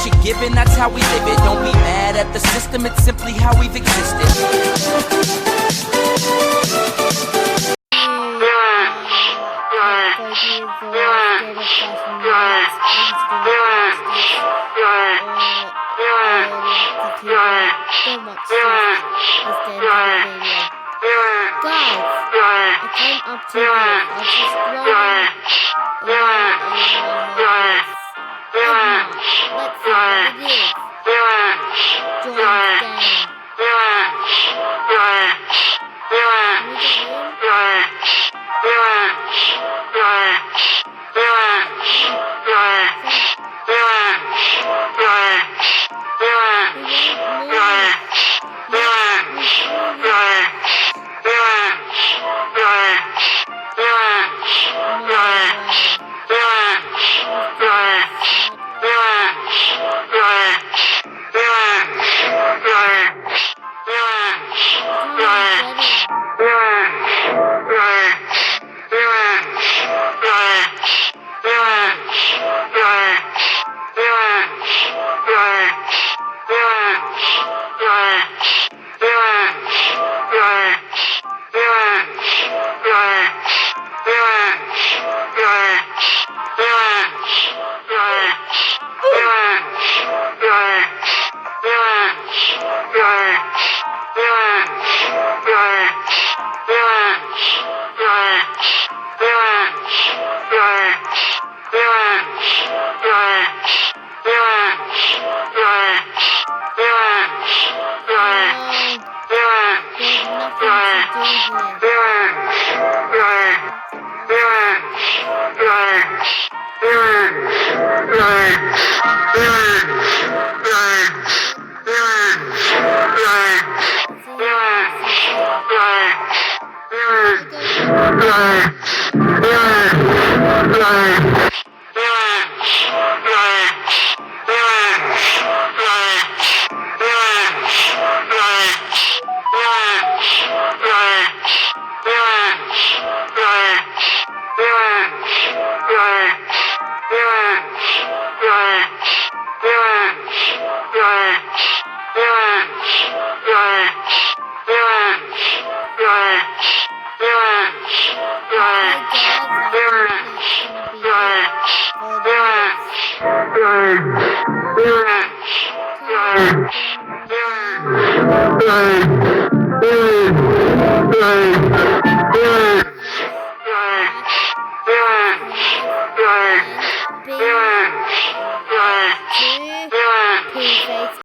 you're given, that's how we live it. Don't be mad at the system, it's simply how we've existed. Guys, I came up to you. I was just scrolling let's see what it is. Join game.